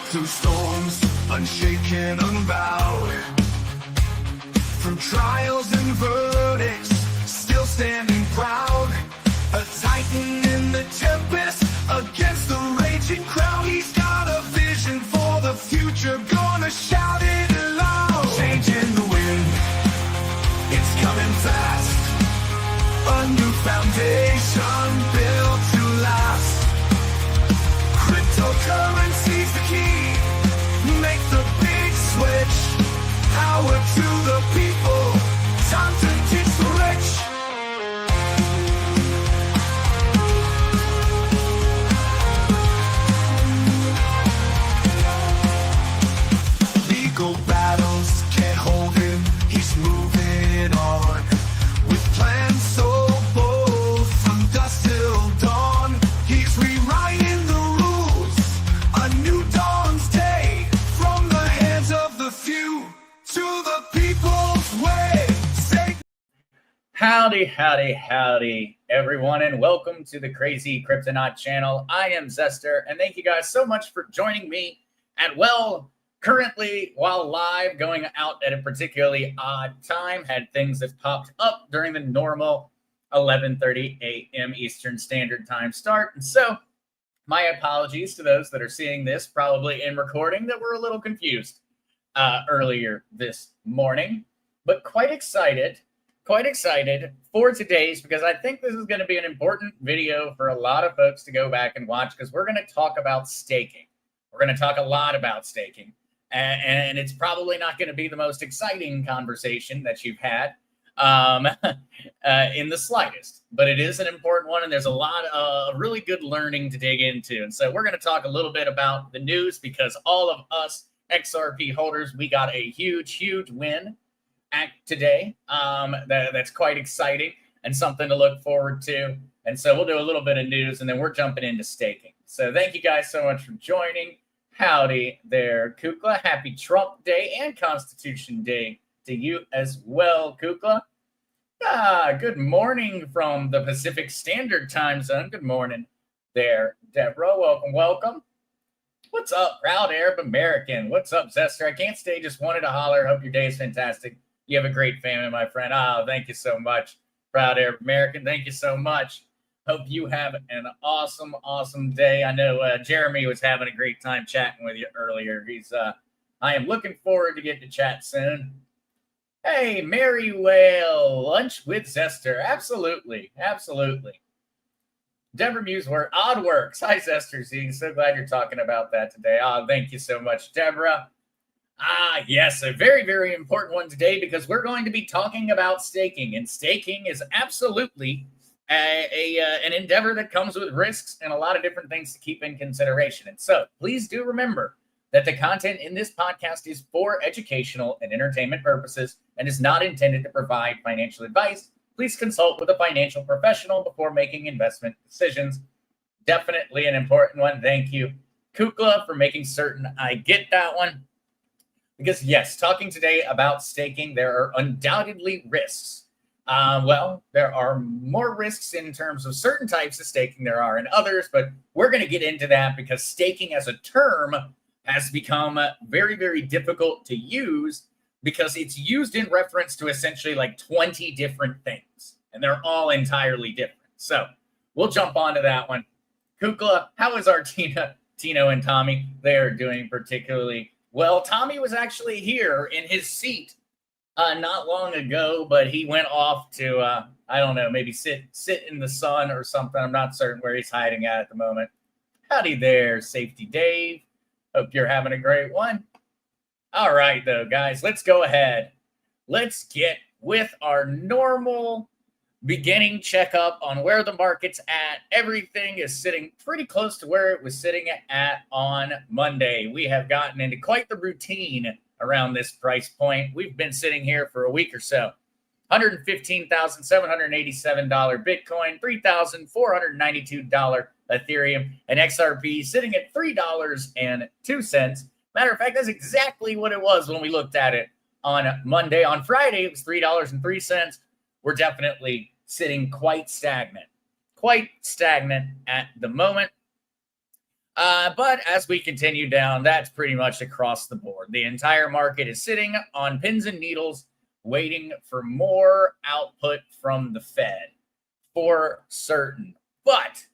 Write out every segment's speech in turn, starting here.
through storms, unshaken, unbowed. From trials and verdicts, still standing proud. A titan in the tempest, against the raging crowd. He's got a vision for the future, gonna shout it loud. Changing the wind, it's coming fast. A new foundation built to last. Cryptocurrency's the key, make the big switch. Power to the people, time to teach the rich. Legal battles can't hold him, he's moving on. With plans so bold, from dusk till dawn. He's rewriting the rules, a new dawn's day. From the hands of the few to the people's way. Howdy, everyone, and welcome to the Crazy Cryptonaut channel. I am Zester, and thank you guys so much for joining me at, well, currently, while live, going out at a particularly odd time, had things that popped up during the normal 11:30 a.m. Eastern Standard Time start. And so, my apologies to those that are seeing this probably in recording that were a little confused earlier this morning, but quite excited for today's, because I think this is going to be an important video for a lot of folks to go back and watch, because we're going to talk about staking. We're going to talk a lot about staking, and it's probably not going to be the most exciting conversation that you've had in the slightest, but it is an important one, and there's a lot of really good learning to dig into. And so we're going to talk a little bit about the news, because all of us XRP holders, we got a huge win today. That's quite exciting and something to look forward to. And so we'll do a little bit of news, and then we're jumping into staking. So thank you guys so much for joining. Howdy there, Kukla. Happy Trump Day and Constitution Day to you as well, Kukla. Good morning from the Pacific Standard Time Zone. Good morning there, Deborah. Welcome. What's up, proud Arab American? What's up, Zester? I can't stay, just wanted to holler. Hope your day is fantastic. You have a great family, my friend. Thank you so much, proud Arab American. Thank you so much. Hope you have an awesome day. I know Jeremy was having a great time chatting with you earlier. I am looking forward to getting to chat soon. Hey, Mary Whale, lunch with Zester. Absolutely. Deborah Muse work, odd works. Hi, Zester. So glad you're talking about that today. Thank you so much, Deborah. Yes, a very important one today, because we're going to be talking about staking, and staking is absolutely an endeavor that comes with risks and a lot of different things to keep in consideration. And so please do remember that the content in this podcast is for educational and entertainment purposes and is not intended to provide financial advice. Please consult with a financial professional before making investment decisions. Definitely an important one. Thank you, Kukla, for making certain I get that one. Because yes, talking today about staking, there are undoubtedly risks. There are more risks in terms of certain types of staking there are in others, but we're going to get into that, because staking as a term has become very difficult to use, because it's used in reference to essentially like 20 different things, and they're all entirely different. So we'll jump onto that one. Kukla, how is our Tino and Tommy? They're doing particularly well. Tommy was actually here in his seat not long ago, but he went off to, I don't know, maybe sit in the sun or something. I'm not certain where he's hiding at the moment. Howdy there, Safety Dave. Hope you're having a great one. All right, though, guys, let's go ahead. Let's get with our normal beginning checkup on where the market's at. Everything is sitting pretty close to where it was sitting at on Monday. We have gotten into quite the routine around this price point. We've been sitting here for a week or so. $115,787 Bitcoin, $3,492 Ethereum, and XRP sitting at $3.02. Matter of fact, that's exactly what it was when we looked at it on Monday. On Friday, it was $3.03. We're definitely sitting quite stagnant at the moment. But as we continue down, that's pretty much across the board. The entire market is sitting on pins and needles, waiting for more output from the Fed for certain. But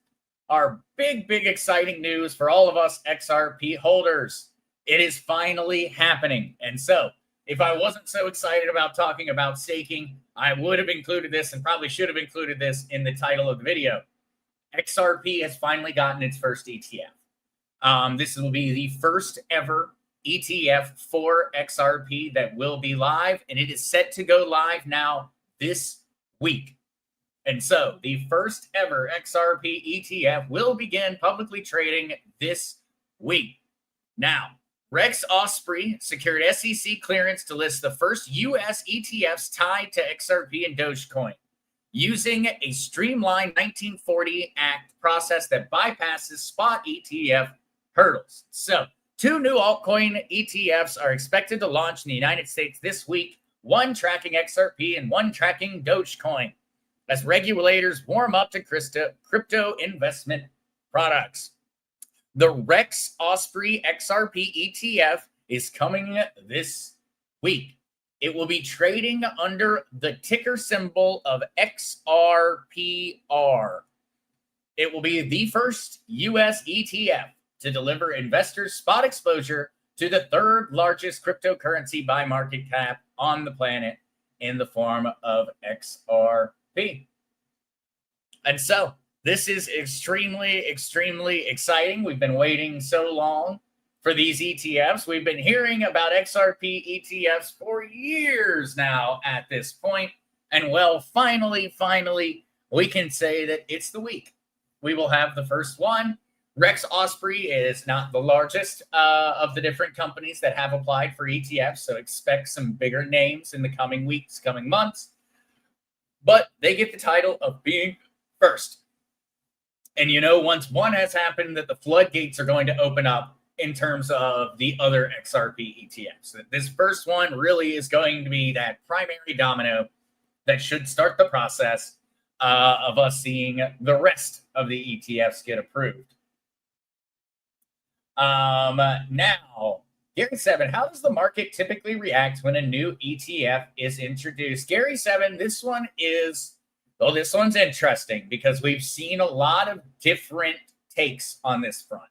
our big exciting news for all of us XRP holders, it is finally happening. And so if I wasn't so excited about talking about staking, I would have included this and probably should have included this in the title of the video. XRP has finally gotten its first ETF. This will be the first ever ETF for XRP that will be live, and it is set to go live now this week. And so the first ever XRP ETF will begin publicly trading this week. Now, Rex Osprey secured SEC clearance to list the first U.S. ETFs tied to XRP and Dogecoin, using a streamlined 1940 Act process that bypasses spot ETF hurdles. So, 2 new altcoin ETFs are expected to launch in the United States this week, one tracking XRP and one tracking Dogecoin, as regulators warm up to crypto investment products. The Rex Osprey XRP ETF is coming this week. It will be trading under the ticker symbol of XRPR. It will be the first US ETF to deliver investors spot exposure to the third largest cryptocurrency by market cap on the planet in the form of XRP. And so this is extremely exciting. We've been waiting so long for these ETFs. We've been hearing about XRP ETFs for years now at this point. And well, finally, we can say that it's the week. We will have the first one. Rex Osprey is not the largest of the different companies that have applied for ETFs, so expect some bigger names in the coming weeks, coming months. But they get the title of being first. And you know, once one has happened, that the floodgates are going to open up in terms of the other XRP ETFs. This first one really is going to be that primary domino that should start the process of us seeing the rest of the ETFs get approved. Now, Gary 7, how does the market typically react when a new ETF is introduced? Gary 7, this one's interesting because we've seen a lot of different takes on this front.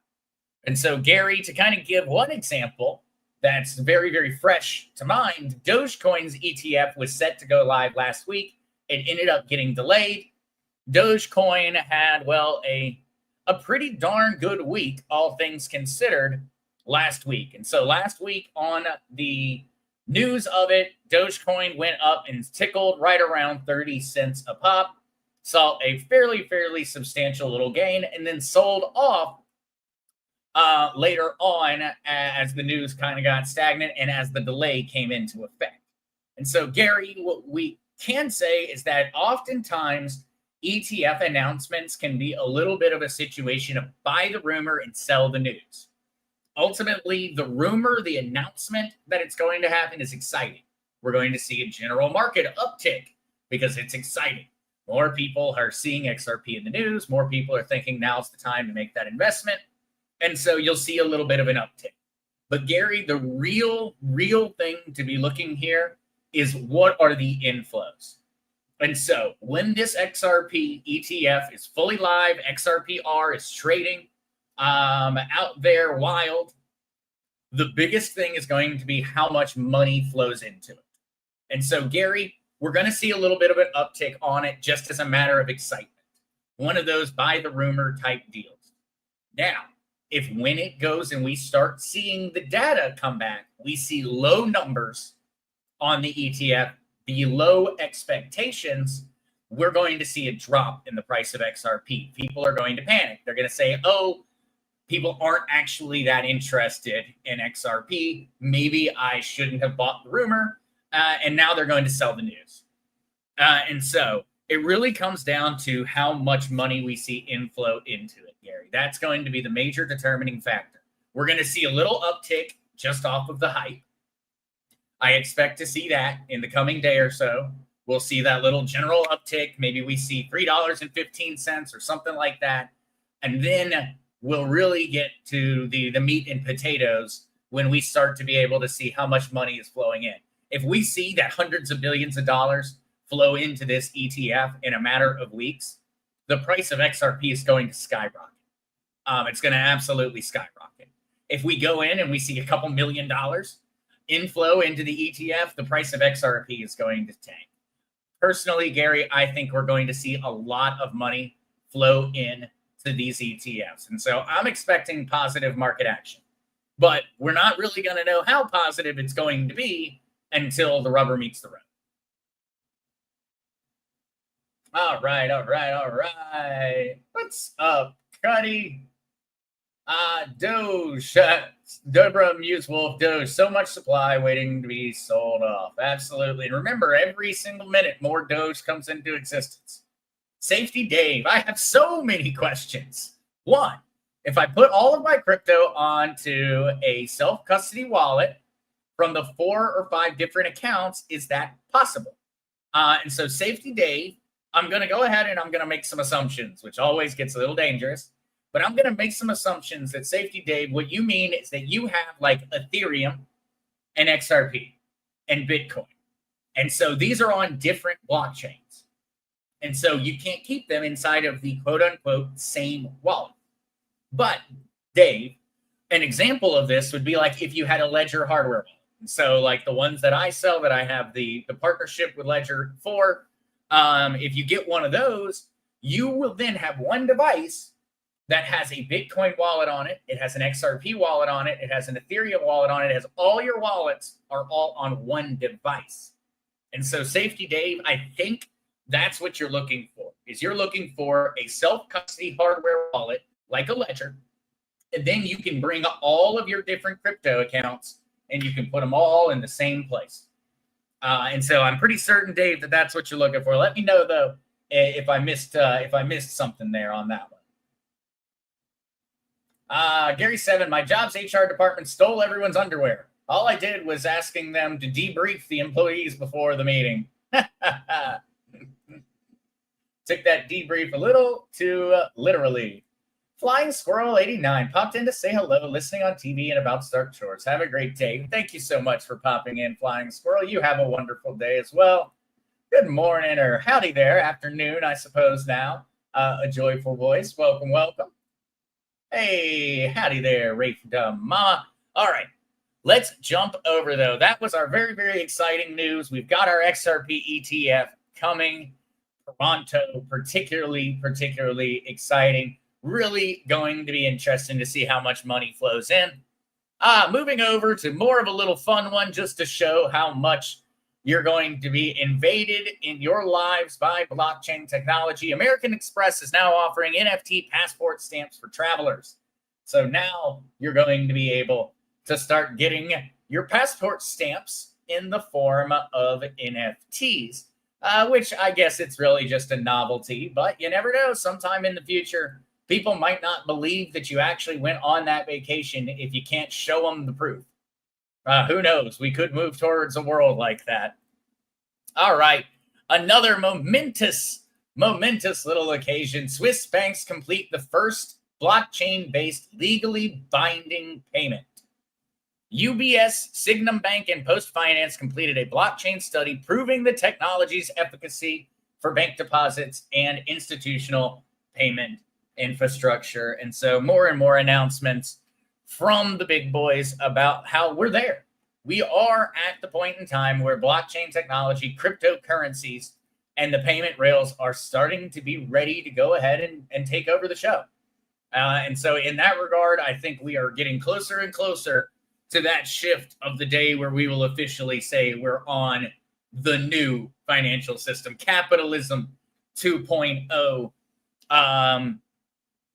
And so, Gary, to kind of give one example that's very fresh to mind, Dogecoin's ETF was set to go live last week. It ended up getting delayed. Dogecoin had, well, a pretty darn good week, all things considered, last week. And so last week on the news of it, Dogecoin went up and tickled right around 30 cents a pop, saw a fairly substantial little gain, and then sold off later on as the news kind of got stagnant and as the delay came into effect. And so, Gary, what we can say is that oftentimes ETF announcements can be a little bit of a situation of buy the rumor and sell the news. Ultimately, the rumor, the announcement that it's going to happen is exciting. We're going to see a general market uptick because it's exciting. More people are seeing XRP in the news. More people are thinking now's the time to make that investment. And so you'll see a little bit of an uptick. But Gary, the real thing to be looking here is what are the inflows? And so when this XRP ETF is fully live, XRPR is trading out there wild, the biggest thing is going to be how much money flows into it. And so, Gary, we're going to see a little bit of an uptick on it just as a matter of excitement. One of those buy the rumor type deals. Now, if when it goes and we start seeing the data come back, we see low numbers on the ETF, below expectations, we're going to see a drop in the price of XRP. People are going to panic. They're going to say, oh, people aren't actually that interested in XRP. Maybe I shouldn't have bought the rumor. And now they're going to sell the news. And so it really comes down to how much money we see inflow into it, Gary. That's going to be the major determining factor. We're going to see a little uptick just off of the hype. I expect to see that in the coming day or so. We'll see that little general uptick. Maybe we see $3.15 or something like that. And then we'll really get to the meat and potatoes when we start to be able to see how much money is flowing in. If we see that hundreds of billions of dollars flow into this ETF in a matter of weeks, the price of XRP is going to skyrocket. It's going to absolutely skyrocket. If we go in and we see a couple $1 million inflow into the ETF, the price of XRP is going to tank. Personally, Gary, I think we're going to see a lot of money flow in to these ETFs. And so I'm expecting positive market action. But we're not really going to know how positive it's going to be until the rubber meets the road. All right. What's up, Cuddy? Doge, Deborah Muse Wolf, Doge, so much supply waiting to be sold off. Absolutely. And remember, every single minute, more Doge comes into existence. Safety Dave, I have so many questions. One, if I put all of my crypto onto a self-custody wallet from the 4 or 5 different accounts, is that possible? And so Safety Dave, I'm going to go ahead and I'm going to make some assumptions, which always gets a little dangerous. But I'm going to make some assumptions that Safety Dave, what you mean is that you have like Ethereum and XRP and Bitcoin. And so these are on different blockchains. And so you can't keep them inside of the quote unquote same wallet. But Dave, an example of this would be like if you had a Ledger hardware wallet. So like the ones that I sell that I have the partnership with Ledger for, if you get one of those, you will then have one device that has a Bitcoin wallet on it. It has an XRP wallet on it. It has an Ethereum wallet on it. It has all your wallets are all on one device. And so Safety Dave, I think that's what you're looking for, is you're looking for a self-custody hardware wallet like a Ledger. And then you can bring all of your different crypto accounts and you can put them all in the same place. And so I'm pretty certain, Dave, that that's what you're looking for. Let me know, though, if I missed something there on that one. Gary 7, my job's HR department stole everyone's underwear. All I did was asking them to debrief the employees before the meeting. Took that debrief a little too literally. Flying Squirrel 89 popped in to say hello, listening on TV and about to start chores. Have a great day. Thank you so much for popping in, Flying Squirrel. You have a wonderful day as well. Good morning, or howdy there, afternoon, I suppose now. A joyful voice. Welcome. Hey, howdy there, Rafe Dumb Mama. All right, let's jump over, though. That was our very, very exciting news. We've got our XRP ETF coming. Toronto, particularly exciting. Really going to be interesting to see how much money flows in. Moving over to more of a little fun one, just to show how much you're going to be invaded in your lives by blockchain technology. American Express is now offering NFT passport stamps for travelers. So now you're going to be able to start getting your passport stamps in the form of NFTs, which I guess it's really just a novelty, but you never know. Sometime in the future, people might not believe that you actually went on that vacation if you can't show them the proof. Who knows? We could move towards a world like that. All right. Another momentous little occasion. Swiss banks complete the first blockchain-based legally binding payment. UBS, Signum Bank, and Post Finance completed a blockchain study proving the technology's efficacy for bank deposits and institutional payment infrastructure. And so more and more announcements from the big boys about how we're there. We are at the point in time where blockchain technology, cryptocurrencies, and the payment rails are starting to be ready to go ahead and take over the show. And so in that regard, I think we are getting closer and closer to that shift of the day where we will officially say we're on the new financial system, capitalism 2.0.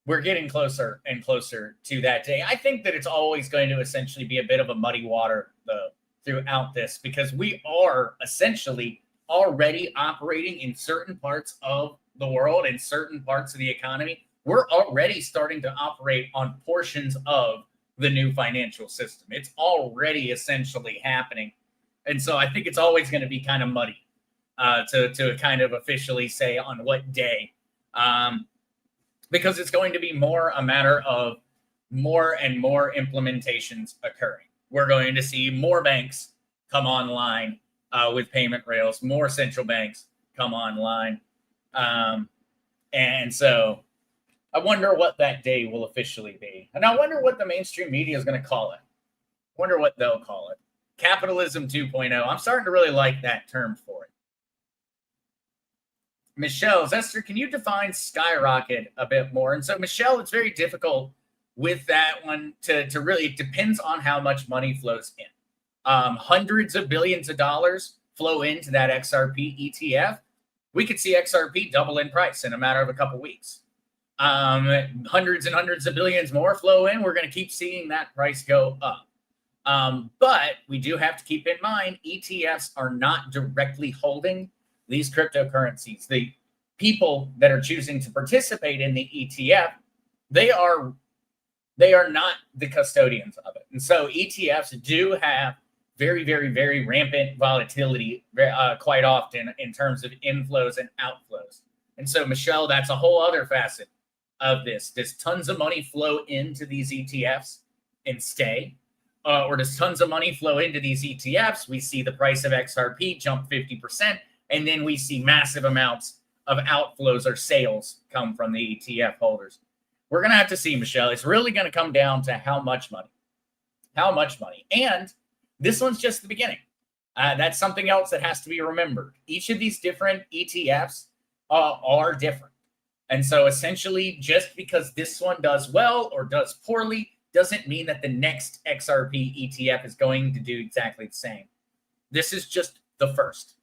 We're getting closer and closer to that day. I think that it's always going to essentially be a bit of a muddy water, though, throughout this, because we are essentially already operating in certain parts of the world and certain parts of the economy. We're already starting to operate on portions of the new financial system. It's already essentially happening. And so I think it's always going to be kind of muddy to kind of officially say on what day. because it's going to be more a matter of more and more implementations occurring. We're going to see more banks come online with payment rails, more central banks come online. And so I wonder what that day will officially be. And I wonder what the mainstream media is going to call it. I wonder what they'll call it. Capitalism 2.0. I'm starting to really like that term for it. Michelle, Zester, can you define skyrocket a bit more? And so, Michelle, it's very difficult with that one to really, it depends on how much money flows in. Hundreds of billions of dollars flow into that XRP ETF. We could see XRP double in price in a matter of a couple weeks. Hundreds and hundreds of billions more flow in. We're going to keep seeing that price go up. But we do have to keep in mind, ETFs are not directly holding these cryptocurrencies. The people that are choosing to participate in the ETF, they are not the custodians of it. And so ETFs do have very, very, very rampant volatility quite often in terms of inflows and outflows. And so, Michelle, that's a whole other facet of this. Does tons of money flow into these ETFs and stay? Or does tons of money flow into these ETFs? We see the price of XRP jump 50%, and then we see massive amounts of outflows or sales come from the ETF holders. We're going to have to see, Michelle. It's really going to come down to how much money. How much money. And this one's just the beginning. That's something else that has to be remembered. Each of these different ETFs are different. And so essentially, just because this one does well or does poorly doesn't mean that the next XRP ETF is going to do exactly the same. This is just the first.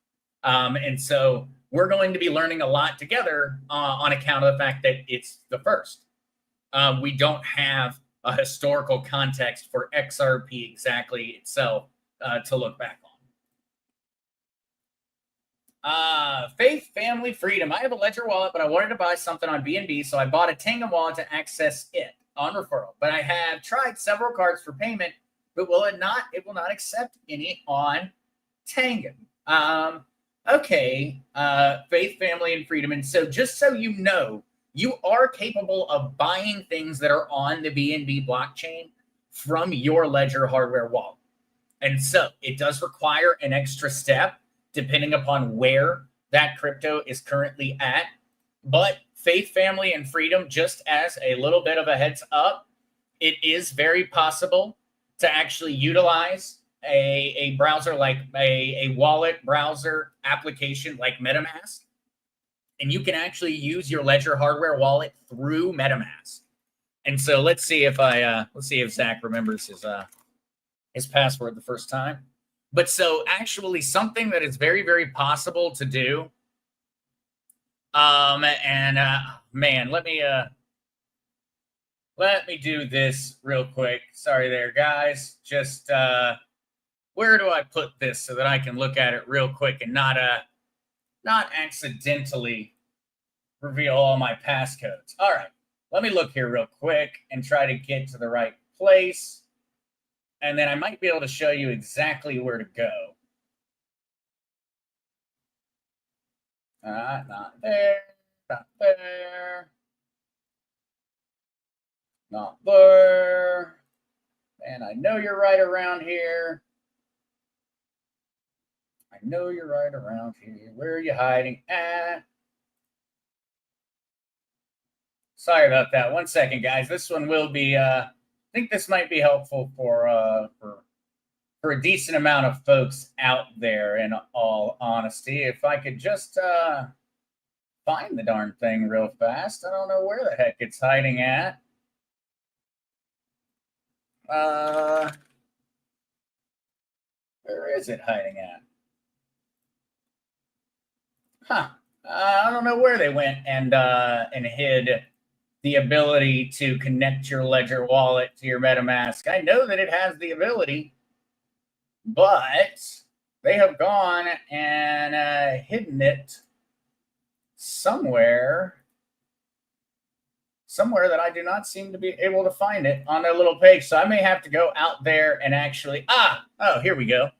And so we're going to be learning a lot together on account of the fact that it's the first. We don't have a historical context for XRP exactly itself to look back on. Faith, family, freedom. I have a Ledger wallet, but I wanted to buy something on BNB, so I bought a Tango wallet to access it on referral. But I have tried several cards for payment, but it will not accept any on Tango. Okay, faith, family, and freedom. And so just so you know, you are capable of buying things that are on the BNB blockchain from your Ledger hardware wallet. And so it does require an extra step depending upon where that crypto is currently at. But faith, family, and freedom, just as a little bit of a heads up, it is very possible to actually utilize a browser like a wallet browser application like MetaMask. And you can actually use your Ledger hardware wallet through MetaMask. And so let's see if Zach remembers his password the first time. But so actually something that is very, very possible to do. Man, let me do this real quick. Sorry there, guys. Just where do I put this so that I can look at it real quick and not accidentally reveal all my passcodes. All right, let me look here real quick and try to get to the right place. And then I might be able to show you exactly where to go. Not there, not there, not there. And I know you're right around here. I know you're right around here. Where are you hiding at? Sorry about that. 1 second, guys. This one will be, I think this might be helpful for a decent amount of folks out there, in all honesty. If I could just find the darn thing real fast. I don't know where the heck it's hiding at. Where is it hiding at? I don't know where they went and hid the ability to connect your Ledger wallet to your MetaMask. I know that it has the ability, but they have gone and hidden it somewhere that I do not seem to be able to find it on their little page. So I may have to go out there and actually, here we go.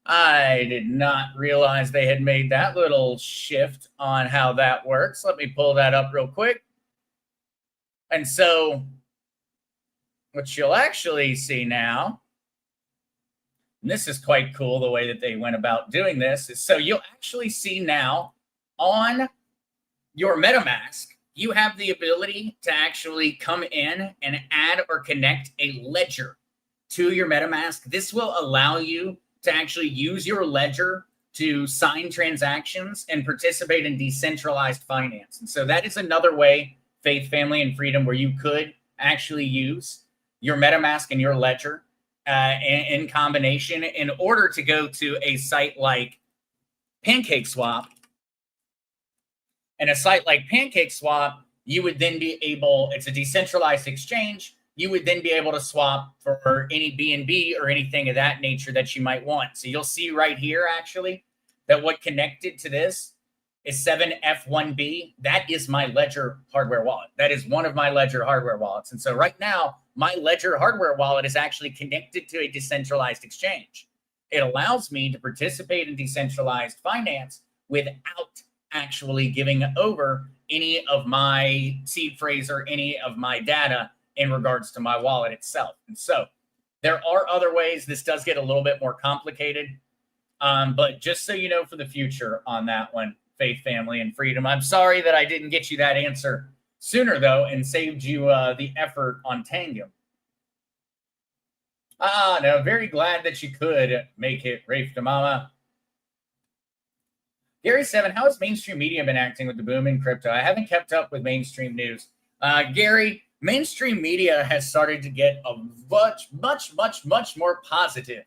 I did not realize they had made that little shift on how that works. Let me pull that up real quick. And so what you'll actually see now, and this is quite cool the way that they went about doing this, is so you'll actually see now on your MetaMask, you have the ability to actually come in and add or connect a ledger to your MetaMask. This will allow you to actually use your ledger to sign transactions and participate in decentralized finance. And so that is another way, Faith, Family, and Freedom, where you could actually use your MetaMask and your ledger in combination in order to go to a site like PancakeSwap. And a site like PancakeSwap, you would then be able, it's a decentralized exchange, you would then be able to swap for any BNB or anything of that nature that you might want. So you'll see right here, actually, that what connected to this is 7F1B. That is my Ledger hardware wallet. That is one of my Ledger hardware wallets. And so right now, my Ledger hardware wallet is actually connected to a decentralized exchange. It allows me to participate in decentralized finance without actually giving over any of my seed phrase or any of my data in regards to my wallet itself. And so there are other ways. This does get a little bit more complicated. But just so you know for the future on that one, Faith, Family, and Freedom, I'm sorry that I didn't get you that answer sooner, though, and saved you the effort on Tangum. No, very glad that you could make it, Rafe to Mama. Gary7, how has mainstream media been acting with the boom in crypto? I haven't kept up with mainstream news. Gary, mainstream media has started to get a much more positive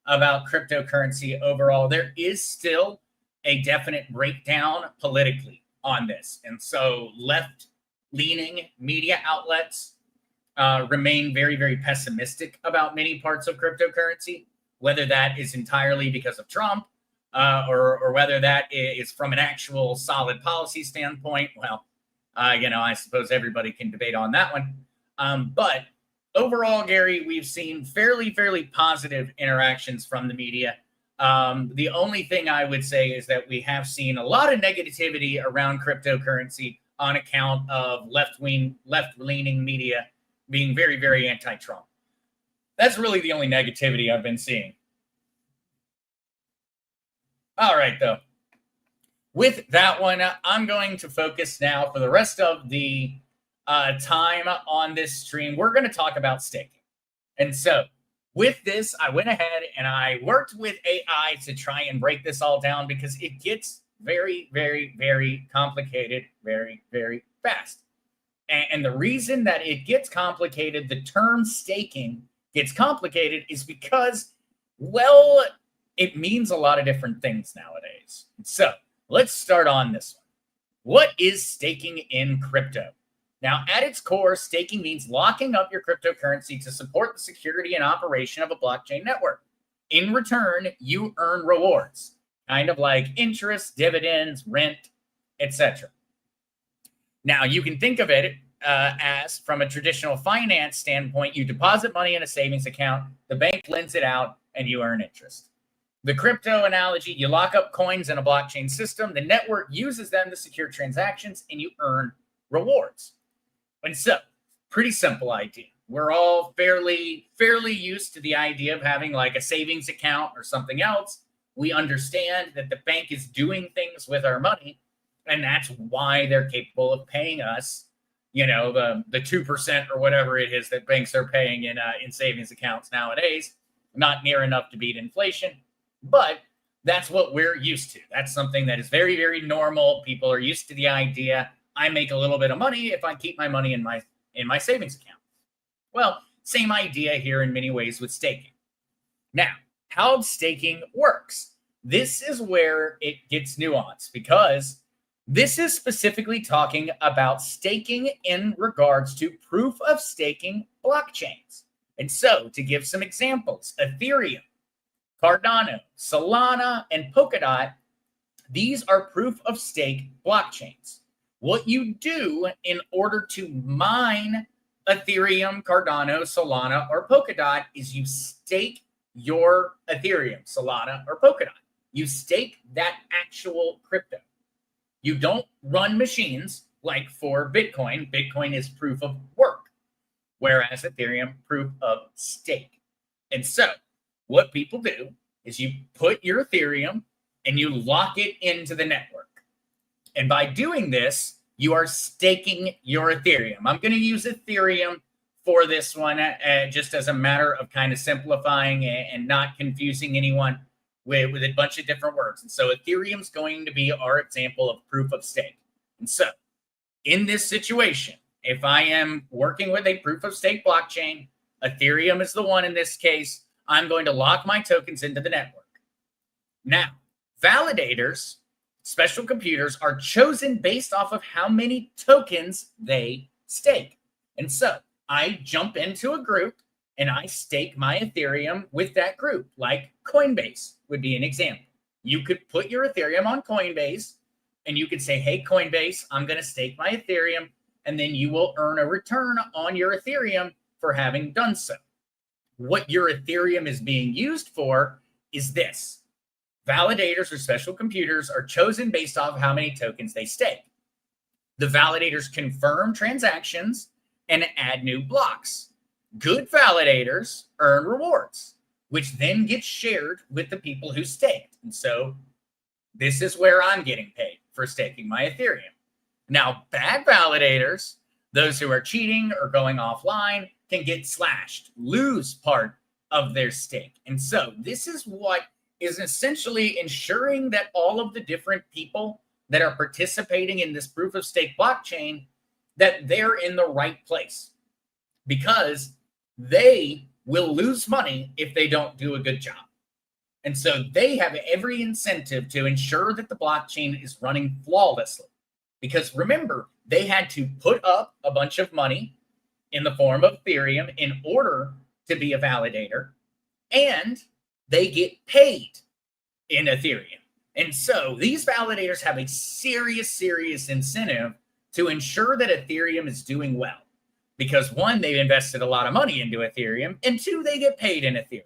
about cryptocurrency overall. There is still a definite breakdown politically on this. And so left-leaning media outlets remain very pessimistic about many parts of cryptocurrency, whether that is entirely because of Trump, or whether that is from an actual solid policy standpoint. Well, I suppose everybody can debate on that one. But overall, Gary, we've seen fairly positive interactions from the media. The only thing I would say is that we have seen a lot of negativity around cryptocurrency on account of left-leaning media being very anti-Trump. That's really the only negativity I've been seeing. All right, though. With that one, I'm going to focus now for the rest of the time on this stream. We're going to talk about staking. And so with this, I went ahead and I worked with AI to try and break this all down because it gets very complicated very fast. And the reason that it gets complicated, the term staking gets complicated, is because, well, it means a lot of different things nowadays. So let's start on this one. What is staking in crypto? Now, at its core, staking means locking up your cryptocurrency to support the security and operation of a blockchain network. In return, you earn rewards, kind of like interest, dividends, rent, etc. Now, you can think of it as, from a traditional finance standpoint, you deposit money in a savings account, the bank lends it out, and you earn interest. The crypto analogy, you lock up coins in a blockchain system, the network uses them to secure transactions, and you earn rewards. And so, pretty simple idea. We're all fairly used to the idea of having like a savings account or something else. We understand that the bank is doing things with our money, and that's why they're capable of paying us, the 2% or whatever it is that banks are paying in savings accounts nowadays. Not near enough to beat inflation. But that's what we're used to. That's something that is very normal. People are used to the idea, I make a little bit of money if I keep my money in my savings account. Well, same idea here in many ways with staking. Now, how staking works. This is where it gets nuanced because this is specifically talking about staking in regards to proof of staking blockchains. And so, to give some examples, Ethereum, Cardano, Solana, and Polkadot, these are proof of stake blockchains. What you do in order to mine Ethereum, Cardano, Solana, or Polkadot is you stake your Ethereum, Solana, or Polkadot. You stake that actual crypto. You don't run machines. Like for Bitcoin, Bitcoin is proof of work, whereas Ethereum, proof of stake. And so what people do is you put your Ethereum and you lock it into the network. And by doing this, you are staking your Ethereum. I'm going to use Ethereum for this one just as a matter of kind of simplifying and not confusing anyone with a bunch of different words. And so Ethereum's going to be our example of proof of stake. And so in this situation, if I am working with a proof of stake blockchain, Ethereum is the one in this case, I'm going to lock my tokens into the network. Now, validators, special computers, are chosen based off of how many tokens they stake. And so I jump into a group and I stake my Ethereum with that group, like Coinbase would be an example. You could put your Ethereum on Coinbase and you could say, hey, Coinbase, I'm going to stake my Ethereum, and then you will earn a return on your Ethereum for having done so. What your Ethereum is being used for is this. Validators or special computers are chosen based off how many tokens they stake. The validators confirm transactions and add new blocks. Good validators earn rewards, which then get shared with the people who staked. And so this is where I'm getting paid for staking my Ethereum. Now, bad validators, those who are cheating or going offline, can get slashed, lose part of their stake. And so this is what is essentially ensuring that all of the different people that are participating in this proof of stake blockchain, that they're in the right place, because they will lose money if they don't do a good job. And so they have every incentive to ensure that the blockchain is running flawlessly. Because remember, they had to put up a bunch of money in the form of Ethereum in order to be a validator, and they get paid in Ethereum. And so these validators have a serious incentive to ensure that Ethereum is doing well. Because one, they've invested a lot of money into Ethereum, and two, they get paid in Ethereum.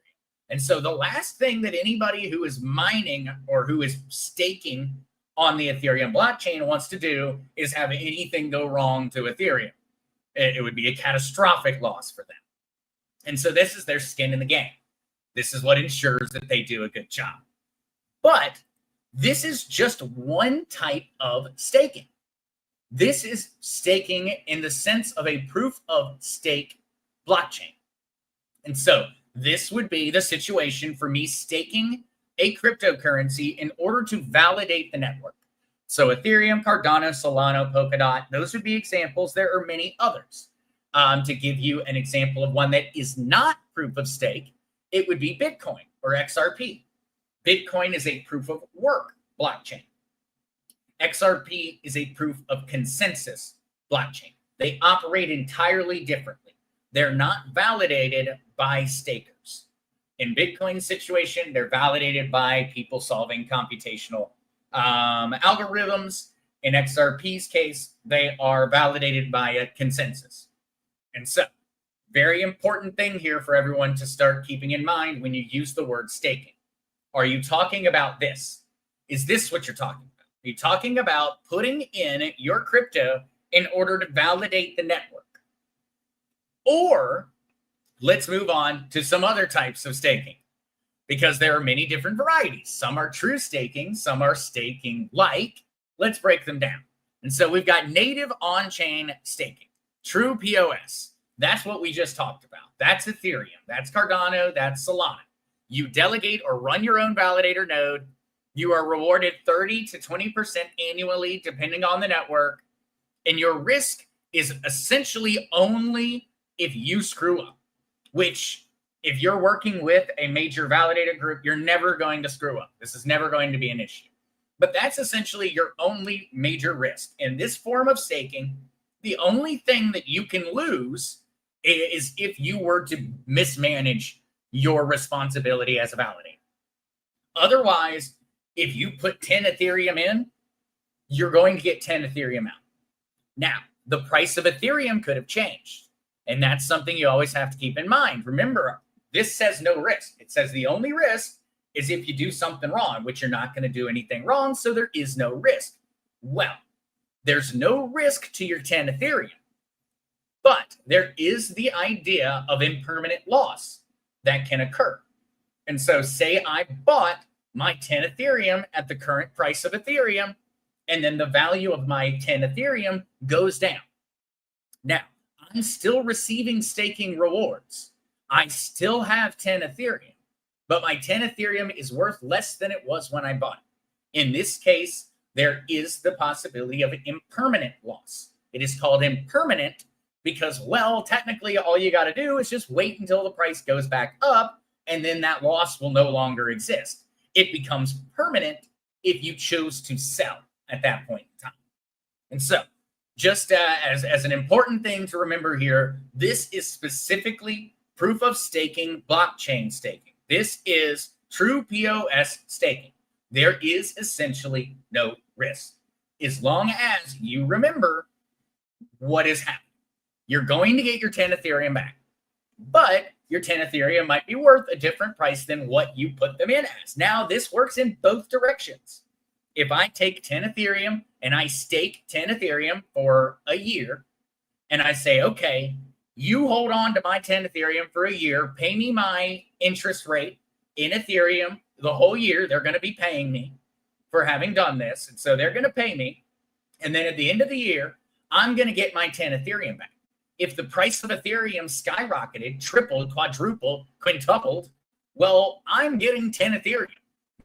And so the last thing that anybody who is mining or who is staking on the Ethereum blockchain wants to do is have anything go wrong to Ethereum. It would be a catastrophic loss for them. And so this is their skin in the game. This is what ensures that they do a good job. But this is just one type of staking. This is staking in the sense of a proof of stake blockchain. And so this would be the situation for me staking a cryptocurrency in order to validate the network. So Ethereum, Cardano, Solana, Polkadot, those would be examples. There are many others. To give you an example of one that is not proof of stake, it would be Bitcoin or XRP. Bitcoin is a proof of work blockchain. XRP is a proof of consensus blockchain. They operate entirely differently. They're not validated by stakers. In Bitcoin's situation, they're validated by people solving computational algorithms. In XRP's case, they are validated by a consensus. And so, very important thing here for everyone to start keeping in mind when you use the word staking. Are you talking about this? Is this what you're talking about? Are you talking about putting in your crypto in order to validate the network? Or let's move on to some other types of staking, because there are many different varieties. Some are true staking, some are staking like. Let's break them down. And so we've got native on-chain staking, true POS. That's what we just talked about. That's Ethereum, that's Cardano, that's Solana. You delegate or run your own validator node. You are rewarded 30 to 20% annually, depending on the network. And your risk is essentially only if you screw up, which if you're working with a major validator group, you're never going to screw up. This is never going to be an issue. But that's essentially your only major risk. In this form of staking, the only thing that you can lose is if you were to mismanage your responsibility as a validator. Otherwise, if you put 10 Ethereum in, you're going to get 10 Ethereum out. Now, the price of Ethereum could have changed. And that's something you always have to keep in mind. Remember, this says no risk. It says the only risk is if you do something wrong, which you're not going to do anything wrong, so there is no risk. Well, there's no risk to your 10 Ethereum, but there is the idea of impermanent loss that can occur. And so say I bought my 10 Ethereum at the current price of Ethereum, and then the value of my 10 Ethereum goes down. Now, I'm still receiving staking rewards. I still have 10 Ethereum, but my 10 Ethereum is worth less than it was when I bought it. In this case, there is the possibility of impermanent loss. It is called impermanent because, well, technically all you got to do is just wait until the price goes back up, and then that loss will no longer exist. It becomes permanent if you choose to sell at that point in time. And so, just as an important thing to remember here, this is specifically proof of staking, blockchain staking. This is true POS staking. There is essentially no risk as long as you remember what is happening. You're going to get your 10 Ethereum back, but your 10 Ethereum might be worth a different price than what you put them in as. Now, this works in both directions. If I take 10 Ethereum and I stake 10 Ethereum for a year, and I say, okay, you hold on to my 10 Ethereum for a year, pay me my interest rate in Ethereum the whole year. They're going to be paying me for having done this. And so they're going to pay me. And then at the end of the year, I'm going to get my 10 Ethereum back. If the price of Ethereum skyrocketed, tripled, quadrupled, quintupled, well, I'm getting 10 Ethereum.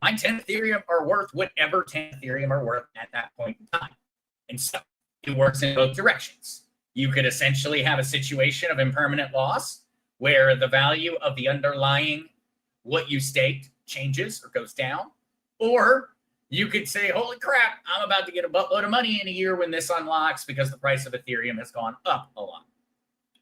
My 10 Ethereum are worth whatever 10 Ethereum are worth at that point in time. And so it works in both directions. You could essentially have a situation of impermanent loss where the value of the underlying what you staked changes or goes down. Or you could say, holy crap, I'm about to get a buttload of money in a year when this unlocks because the price of Ethereum has gone up a lot.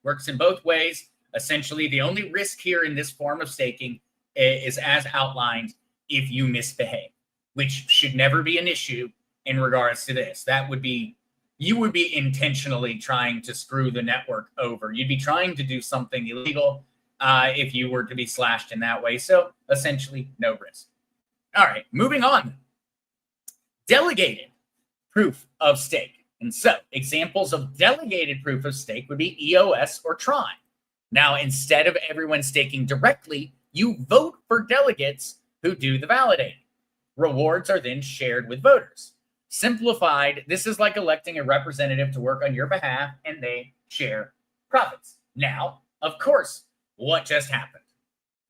Works in both ways. Essentially, the only risk here in this form of staking is as outlined if you misbehave, which should never be an issue in regards to this. That would be, you would be intentionally trying to screw the network over. You'd be trying to do something illegal if you were to be slashed in that way. So essentially, no risk. All right, moving on. Delegated proof of stake. And so examples of delegated proof of stake would be EOS or Tron. Now, instead of everyone staking directly, you vote for delegates who do the validating. Rewards are then shared with voters. Simplified, this is like electing a representative to work on your behalf, and they share profits. Now, of course, what just happened?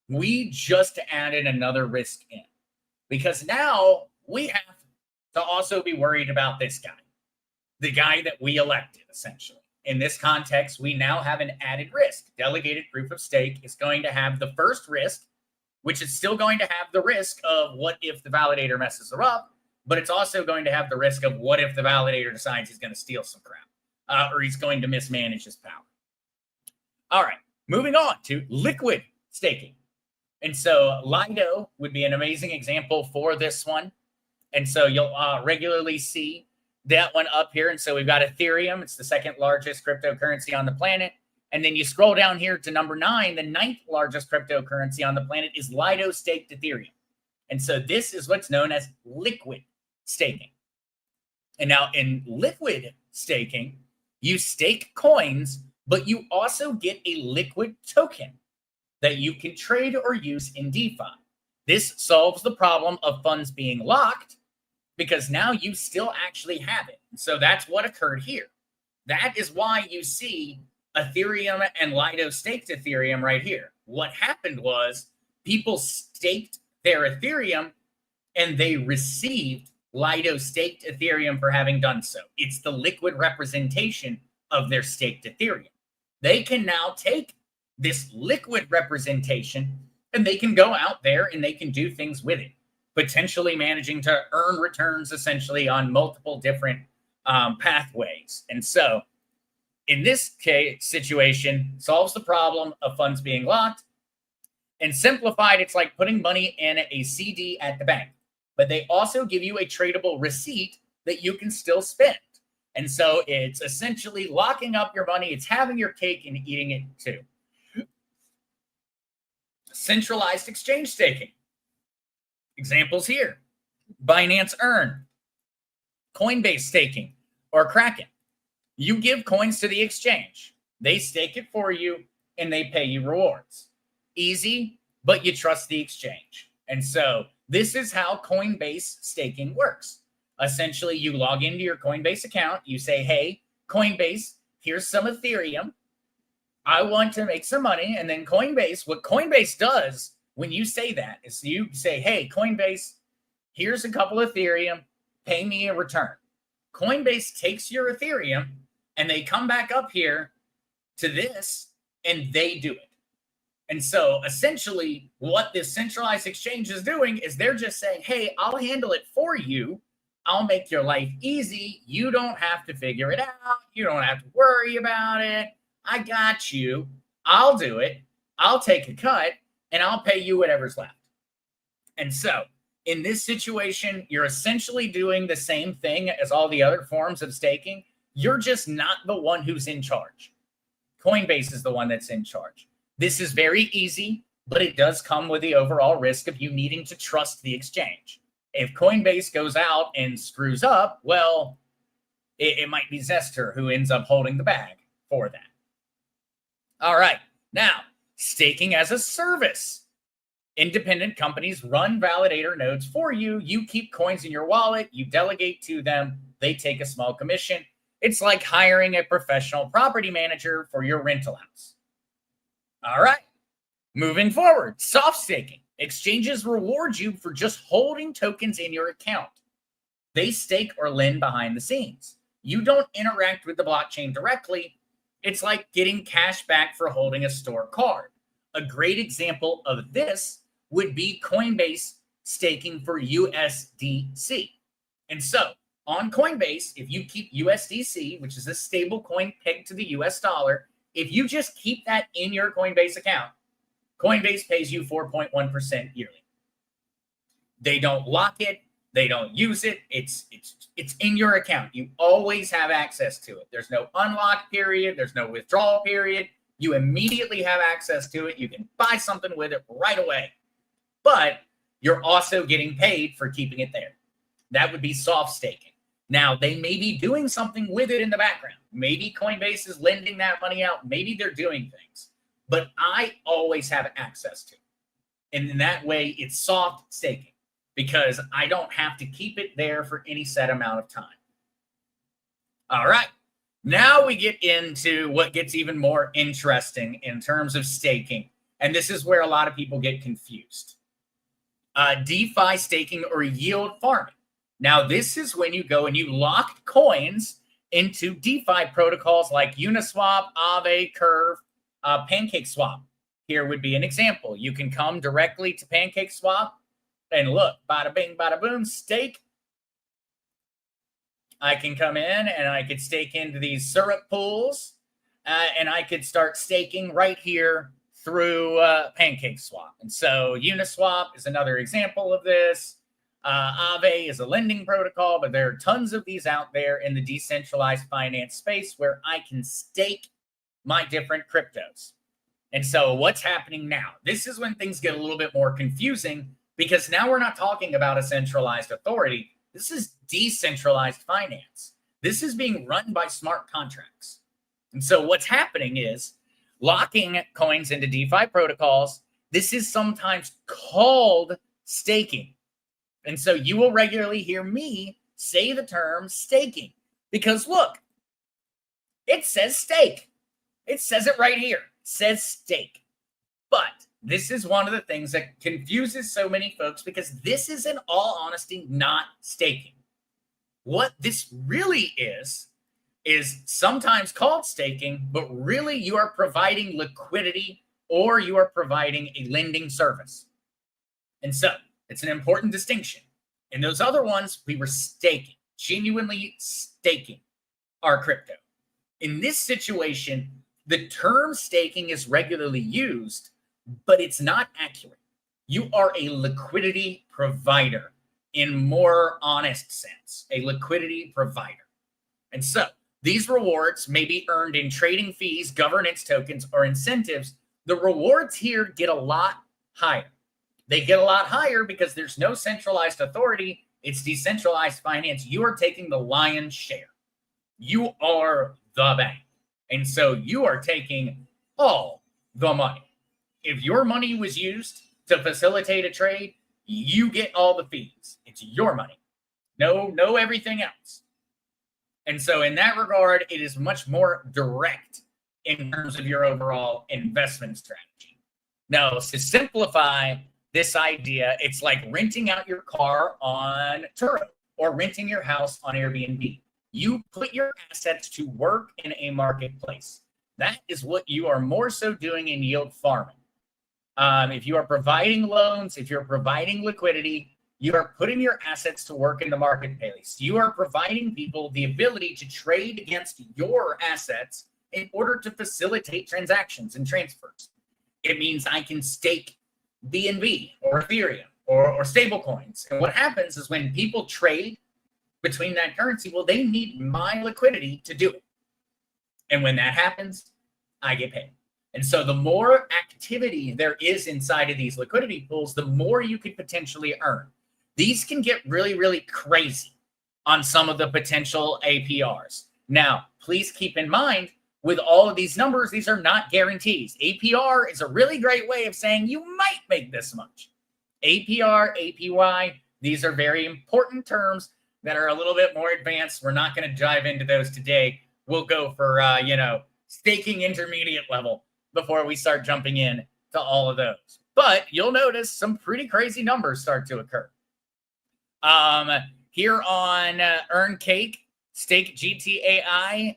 We just added another risk in because now we have to also be worried about this guy, the guy that we elected, essentially. In this context, we now have an added risk. Delegated proof of stake is going to have the first risk, which is still going to have the risk of what if the validator messes her up, but it's also going to have the risk of what if the validator decides he's going to steal some crap or he's going to mismanage his power. All right, moving on to liquid staking. And so Lido would be an amazing example for this one. And so you'll regularly see that one up here. And so we've got Ethereum. It's the second largest cryptocurrency on the planet. And then you scroll down here to number 9, the 9th largest cryptocurrency on the planet is Lido staked Ethereum. And so this is what's known as liquid staking. And now in liquid staking, you stake coins, but you also get a liquid token that you can trade or use in DeFi. This solves the problem of funds being locked because now you still actually have it. So that's what occurred here. That is why you see Ethereum and Lido staked Ethereum right here. What happened was people staked their Ethereum and they received Lido staked Ethereum for having done so. It's the liquid representation of their staked Ethereum. They can now take this liquid representation and they can go out there and they can do things with it, potentially managing to earn returns essentially on multiple different pathways. And so in this case situation, solves the problem of funds being locked. And simplified, it's like putting money in a CD at the bank. But they also give you a tradable receipt that you can still spend. And so it's essentially locking up your money. It's having your cake and eating it too. Centralized exchange staking. Examples here. Binance Earn, Coinbase staking, or Kraken. You give coins to the exchange. They stake it for you and they pay you rewards. Easy, but you trust the exchange. And so this is how Coinbase staking works. Essentially, you log into your Coinbase account. You say, hey, Coinbase, here's some Ethereum. I want to make some money. And then Coinbase, what Coinbase does when you say that is you say, hey, Coinbase, here's a couple of Ethereum, pay me a return. Coinbase takes your Ethereum and they come back up here to this and they do it. And so essentially what this centralized exchange is doing is they're just saying, hey, I'll handle it for you. I'll make your life easy. You don't have to figure it out. You don't have to worry about it. I got you. I'll do it. I'll take a cut and I'll pay you whatever's left. And so in this situation, you're essentially doing the same thing as all the other forms of staking. You're just not the one who's in charge. Coinbase is the one that's in charge. This is very easy, but it does come with the overall risk of you needing to trust the exchange. If Coinbase goes out and screws up, well, it might be Zester who ends up holding the bag for that. All right. Now, staking as a service. Independent companies run validator nodes for you. You keep coins in your wallet. You delegate to them. They take a small commission. It's like hiring a professional property manager for your rental house. All right. Moving forward, soft staking. Exchanges reward you for just holding tokens in your account. They stake or lend behind the scenes. You don't interact with the blockchain directly. It's like getting cash back for holding a store card. A great example of this would be Coinbase staking for USDC. And so on Coinbase, if you keep USDC, which is a stable coin pegged to the US dollar, if you just keep that in your Coinbase account, Coinbase pays you 4.1% yearly. They don't lock it. They don't use it. It's in your account. You always have access to it. There's no unlock period. There's no withdrawal period. You immediately have access to it. You can buy something with it right away. But you're also getting paid for keeping it there. That would be soft staking. Now, they may be doing something with it in the background. Maybe Coinbase is lending that money out. Maybe they're doing things. But I always have access to it. And in that way, it's soft staking because I don't have to keep it there for any set amount of time. All right. Now we get into what gets even more interesting in terms of staking. And this is where a lot of people get confused. DeFi staking or yield farming. Now, this is when you go and you lock coins into DeFi protocols like Uniswap, Aave, Curve, PancakeSwap. Here would be an example. You can come directly to PancakeSwap and look, bada bing, bada boom, stake. I can come in and I could stake into these syrup pools and I could start staking right here through PancakeSwap. And so Uniswap is another example of this. Aave is a lending protocol, but there are tons of these out there in the decentralized finance space where I can stake my different cryptos. And so what's happening now? This is when things get a little bit more confusing because now we're not talking about a centralized authority. This is decentralized finance. This is being run by smart contracts. And so what's happening is locking coins into DeFi protocols. This is sometimes called staking. And so you will regularly hear me say the term staking because look, it says stake. It says it right here. It says stake. But this is one of the things that confuses so many folks because this is, in all honesty, not staking. What this really is sometimes called staking, but really you are providing liquidity or you are providing a lending service. And so it's an important distinction. In those other ones, we were staking, genuinely staking our crypto. In this situation, the term staking is regularly used, but it's not accurate. You are a liquidity provider in more honest sense, a liquidity provider. And so these rewards may be earned in trading fees, governance tokens, or incentives. The rewards here get a lot higher. They get a lot higher because there's no centralized authority. It's decentralized finance. You are taking the lion's share. You are the bank. And so you are taking all the money. If your money was used to facilitate a trade, you get all the fees. It's your money. No everything else. And so in that regard, it is much more direct in terms of your overall investment strategy. Now, to simplify this idea, it's like renting out your car on Turo or renting your house on Airbnb. You put your assets to work in a marketplace. That is what you are more so doing in yield farming. If you are providing loans, if you're providing liquidity, you are putting your assets to work in the marketplace. You are providing people the ability to trade against your assets in order to facilitate transactions and transfers. It means I can stake BNB or Ethereum or stable coins. And what happens is when people trade between that currency, well, they need my liquidity to do it. And when that happens, I get paid. And so the more activity there is inside of these liquidity pools, the more you could potentially earn. These can get really, really crazy on some of the potential APRs. Now, please keep in mind, with all of these numbers, these are not guarantees. APR is a really great way of saying you might make this much. APR, APY, these are very important terms that are a little bit more advanced. We're not going to dive into those today. We'll go for, staking intermediate level before we start jumping in to all of those. But you'll notice some pretty crazy numbers start to occur. Here on Earn Cake, Stake GTAI,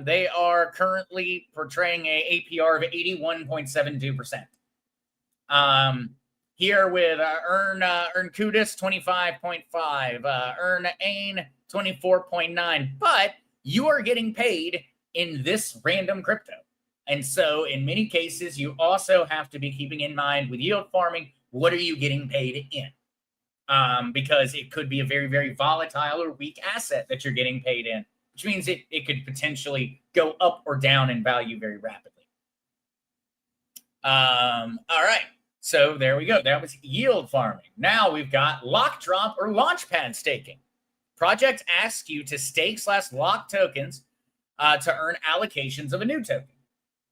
they are currently portraying a APR of 81.72%. Here with Earn Kudis 25.5, Earn Ain 24.9, but you are getting paid in this random crypto. And so in many cases, you also have to be keeping in mind with yield farming, what are you getting paid in? Because it could be a very, very volatile or weak asset that you're getting paid in, which means it could potentially go up or down in value very rapidly. All right. So there we go. That was yield farming. Now we've got lock drop or launchpad staking. Project asks you to stake/lock tokens to earn allocations of a new token.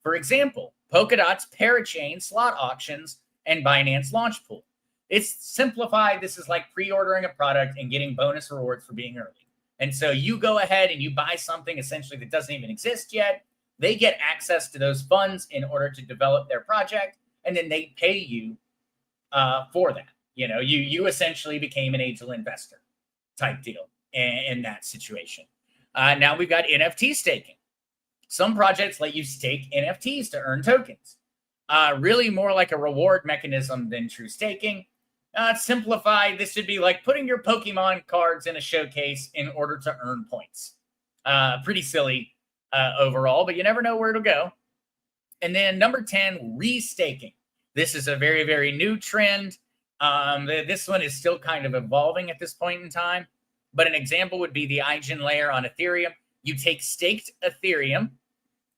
For example, Polkadot's Parachain slot auctions and Binance Launch Pool. It's simplified. This is like pre-ordering a product and getting bonus rewards for being early. And so you go ahead and you buy something essentially that doesn't even exist yet. They get access to those funds in order to develop their project, and then they pay you for that. You know, you essentially became an angel investor type deal in that situation. Now we've got NFT staking. Some projects let you stake NFTs to earn tokens. Really more like a reward mechanism than true staking. Simplified, this would be like putting your Pokemon cards in a showcase in order to earn points. Pretty silly overall, but you never know where it'll go. And then number 10, restaking. This is a very, very new trend. This one is still kind of evolving at this point in time. But an example would be the IGN layer on Ethereum. You take staked Ethereum,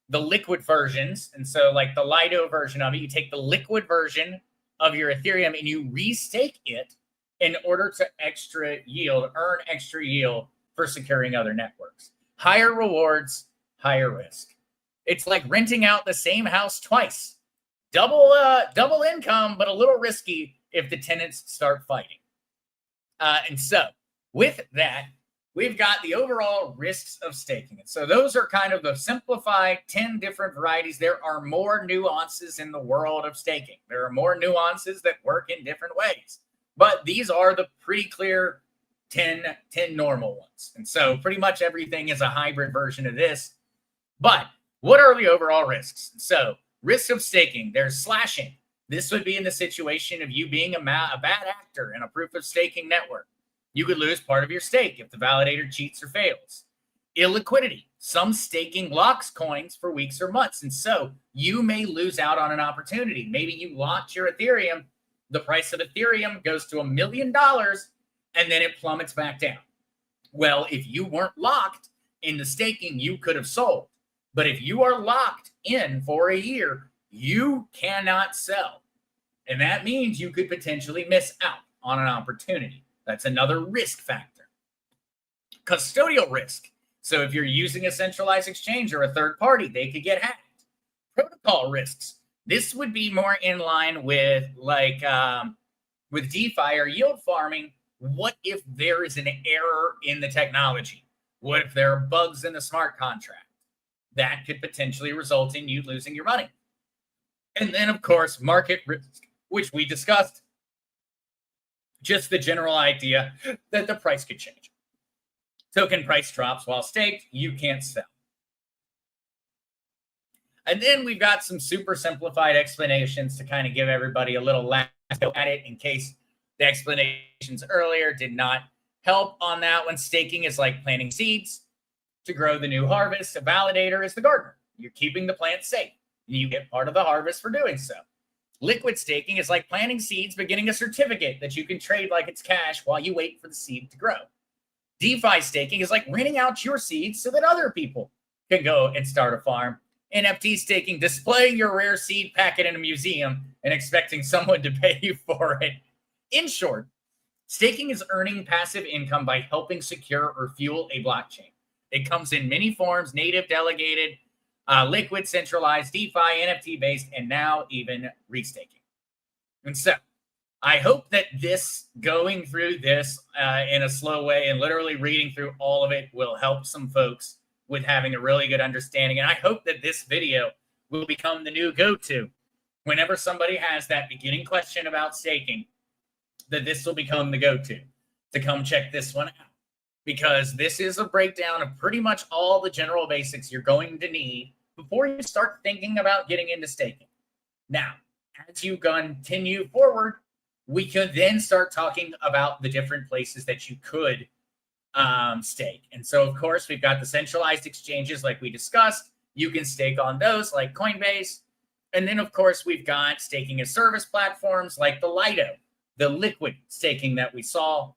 the liquid versions, and so like the Lido version of it, you take the liquid version of your Ethereum and you restake it in order to earn extra yield for securing other networks. Higher rewards, higher risk. It's like renting out the same house twice. Double income, but a little risky if the tenants start fighting. And so with that, we've got the overall risks of staking. And so those are kind of the simplified 10 different varieties. There are more nuances in the world of staking. There are more nuances that work in different ways. But these are the pretty clear 10 normal ones. And so pretty much everything is a hybrid version of this. But what are the overall risks? So risks of staking, there's slashing. This would be in the situation of you being a bad actor in a proof of staking network. You could lose part of your stake if the validator cheats or fails. Illiquidity. Some staking locks coins for weeks or months, and so you may lose out on an opportunity. Maybe you locked your Ethereum. The price of Ethereum goes to $1 million, and then it plummets back down. Well, if you weren't locked in the staking, you could have sold. But if you are locked in for a year, you cannot sell. And that means you could potentially miss out on an opportunity. That's another risk factor. Custodial risk. So if you're using a centralized exchange or a third party, they could get hacked. Protocol risks. This would be more in line with with DeFi or yield farming. What if there is an error in the technology? What if there are bugs in the smart contract? That could potentially result in you losing your money. And then, of course, market risk, which we discussed. Just the general idea that the price could change. Token price drops while staked, you can't sell. And then we've got some super simplified explanations to kind of give everybody a little last go at it in case the explanations earlier did not help on that one. Staking is like planting seeds to grow the new harvest. A validator is the gardener. You're keeping the plant safe. You get part of the harvest for doing so. Liquid staking is like planting seeds, but getting a certificate that you can trade like it's cash while you wait for the seed to grow. DeFi staking is like renting out your seeds so that other people can go and start a farm. NFT staking, displaying your rare seed packet in a museum and expecting someone to pay you for it. In short, staking is earning passive income by helping secure or fuel a blockchain. It comes in many forms: native, delegated, liquid, centralized, DeFi, NFT-based, and now even restaking. And so I hope that going through this in a slow way and literally reading through all of it will help some folks with having a really good understanding. And I hope that this video will become the new go-to whenever somebody has that beginning question about staking, that this will become the go-to to come check this one out. Because this is a breakdown of pretty much all the general basics you're going to need before you start thinking about getting into staking. Now, as you continue forward, we could then start talking about the different places that you could stake. And so, of course, we've got the centralized exchanges like we discussed. You can stake on those like Coinbase. And then, of course, we've got staking as service platforms like the Lido, the liquid staking that we saw.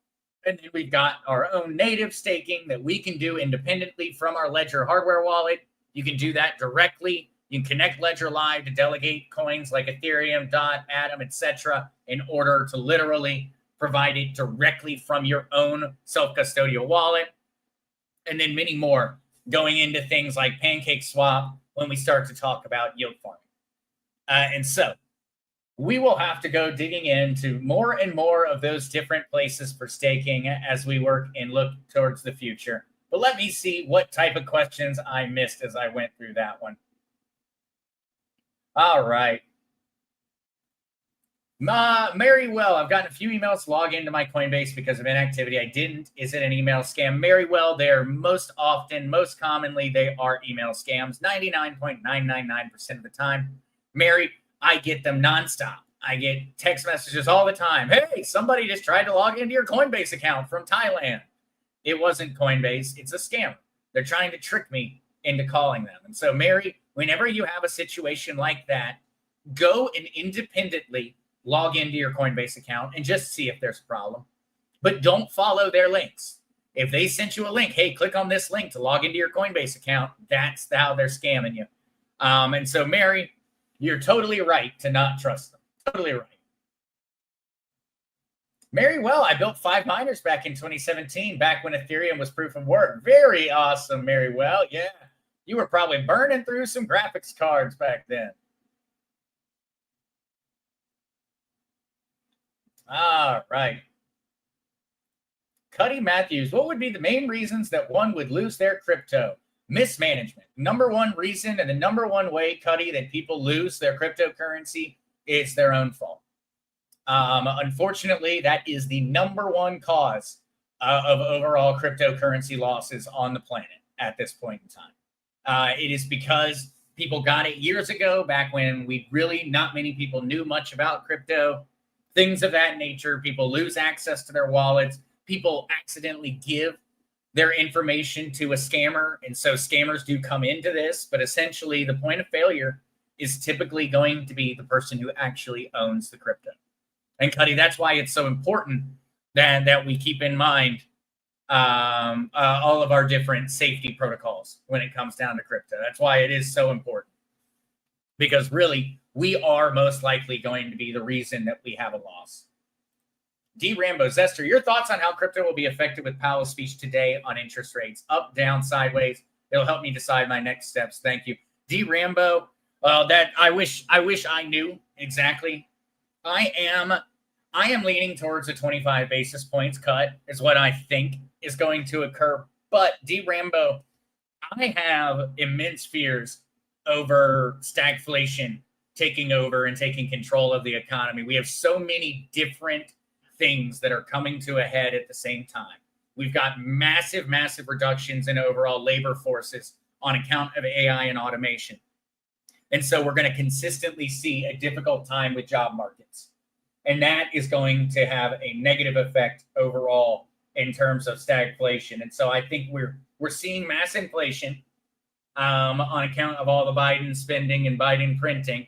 And then we've got our own native staking that we can do independently from our Ledger hardware wallet. You can do that directly. You can connect Ledger Live to delegate coins like Ethereum, DOT, Atom, etc. in order to literally provide it directly from your own self-custodial wallet. And then many more going into things like PancakeSwap when we start to talk about yield farming. And so we will have to go digging into more and more of those different places for staking as we work and look towards the future. But let me see what type of questions I missed as I went through that one. All right. Mary, well, I've gotten a few emails to log into my Coinbase because of inactivity. I didn't. Is it an email scam? Mary, well, they're most commonly, they are email scams, 99.999% of the time. Mary, I get them nonstop. I get text messages all the time. Hey, somebody just tried to log into your Coinbase account from Thailand. It wasn't Coinbase. It's a scammer. They're trying to trick me into calling them. And so, Mary, whenever you have a situation like that, go and independently log into your Coinbase account and just see if there's a problem. But don't follow their links. If they sent you a link, hey, click on this link to log into your Coinbase account, that's how they're scamming you. And so, Mary, you're totally right to not trust them. Totally right. Mary, well, I built 5 miners back in 2017, back when Ethereum was proof of work. Very awesome, Mary. Well, yeah. You were probably burning through some graphics cards back then. All right. Cuddy Matthews, what would be the main reasons that one would lose their crypto? Mismanagement. Number one reason and the number one way, Cuddy, that people lose their cryptocurrency is their own fault. Unfortunately, that is the number one cause of overall cryptocurrency losses on the planet at this point in time. It is because people got it years ago, back when not many people knew much about crypto, things of that nature. People lose access to their wallets. People accidentally give their information to a scammer. And so scammers do come into this, but essentially the point of failure is typically going to be the person who actually owns the crypto. And Cuddy, that's why it's so important that we keep in mind all of our different safety protocols when it comes down to crypto. That's why it is so important, because really we are most likely going to be the reason that we have a loss. D. Rambo, Zester, your thoughts on how crypto will be affected with Powell's speech today on interest rates, up, down, sideways. It'll help me decide my next steps. Thank you. D. Rambo, that I wish I knew exactly. I am leaning towards a 25 basis points cut is what I think is going to occur. But D. Rambo, I have immense fears over stagflation taking over and taking control of the economy. We have so many different things that are coming to a head at the same time. We've got massive reductions in overall labor forces on account of AI and automation. And so we're going to consistently see a difficult time with job markets. And that is going to have a negative effect overall in terms of stagflation. And so I think we're seeing mass inflation on account of all the Biden spending and Biden printing.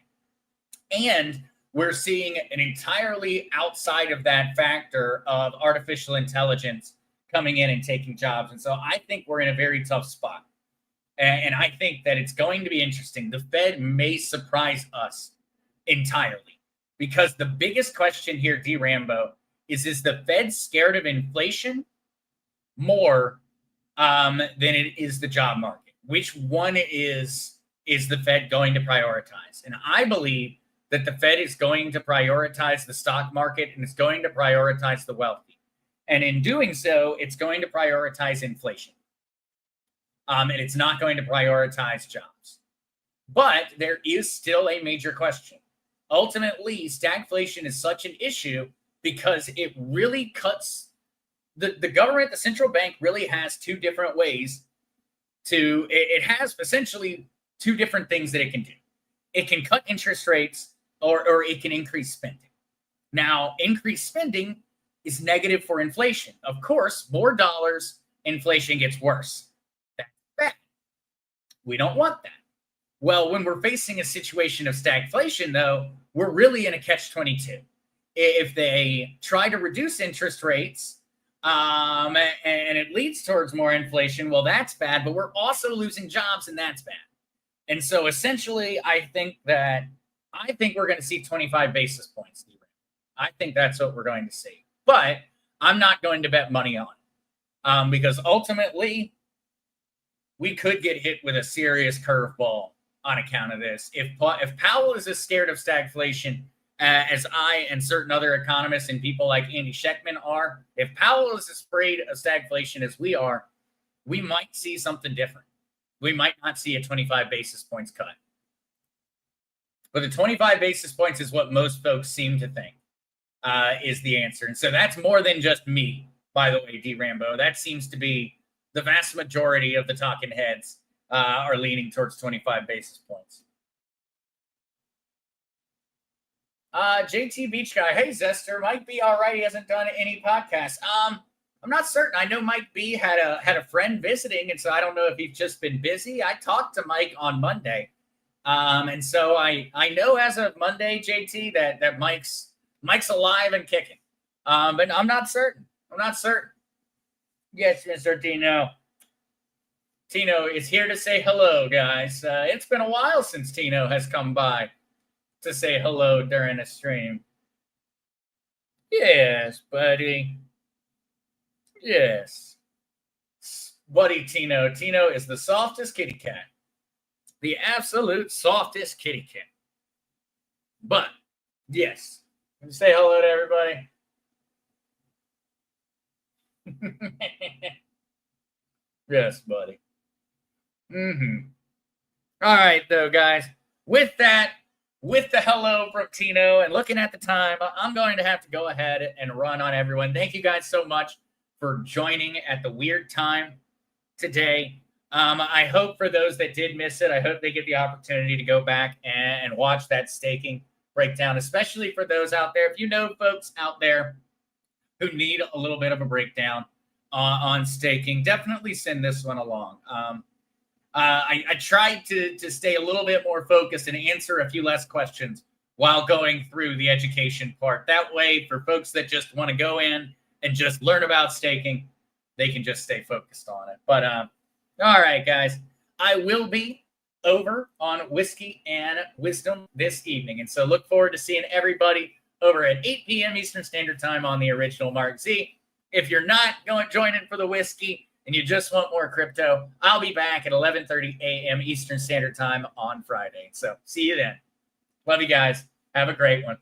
And we're seeing an entirely outside of that factor of artificial intelligence coming in and taking jobs. And so I think we're in a very tough spot. And I think that it's going to be interesting. The Fed may surprise us entirely because the biggest question here, D. Rambo, is the Fed scared of inflation more than it is the job market? Which one is the Fed going to prioritize? And I believe that the Fed is going to prioritize the stock market and it's going to prioritize the wealthy. And in doing so, it's going to prioritize inflation. And it's not going to prioritize jobs. But there is still a major question. Ultimately, stagflation is such an issue because it really cuts the government, the central bank really has two different ways it has essentially two different things that it can do. It can cut interest rates or it can increase spending. Now, increased spending is negative for inflation. Of course, more dollars, inflation gets worse. That's bad. We don't want that. Well, when we're facing a situation of stagflation, though, we're really in a catch-22. If they try to reduce interest rates and it leads towards more inflation, well, that's bad, but we're also losing jobs, and that's bad. And so essentially, I think we're going to see 25 basis points. I think that's what we're going to see. But I'm not going to bet money on it because ultimately, we could get hit with a serious curveball on account of this. If Powell is as scared of stagflation as I and certain other economists and people like Andy Schechtman are, if Powell is as afraid of stagflation as we are, we might see something different. We might not see a 25 basis points cut. But the 25 basis points is what most folks seem to think is the answer. And so that's more than just me, by the way, D. Rambo. That seems to be the vast majority of the talking heads are leaning towards 25 basis points. JT Beach Guy, hey, Zester, Mike B all right. He hasn't done any podcasts. I'm not certain. I know Mike B had a friend visiting, and so I don't know if he's just been busy. I talked to Mike on Monday. And so I know as of Monday, JT, that Mike's alive and kicking. But I'm not certain. Yes, Mr. Tino. Tino is here to say hello, guys. It's been a while since Tino has come by to say hello during a stream. Yes, buddy. Yes. Buddy Tino. Tino is the softest kitty cat. The absolute softest kitty cat. But, yes. Say hello to everybody. Yes, buddy. All right, though, guys. With that, with the hello from Tino and looking at the time, I'm going to have to go ahead and run on everyone. Thank you guys so much for joining at the weird time today. I hope for those that did miss it, I hope they get the opportunity to go back and watch that staking breakdown, especially for those out there. If you know folks out there who need a little bit of a breakdown on staking, definitely send this one along. I tried to stay a little bit more focused and answer a few less questions while going through the education part. That way, for folks that just want to go in and just learn about staking, they can just stay focused on it. But all right, guys, I will be over on Whiskey and Wisdom this evening. And so look forward to seeing everybody over at 8 p.m. Eastern Standard Time on the original Mark Z. If you're not joining for the whiskey and you just want more crypto, I'll be back at 11:30 a.m. Eastern Standard Time on Friday. So see you then. Love you guys. Have a great one.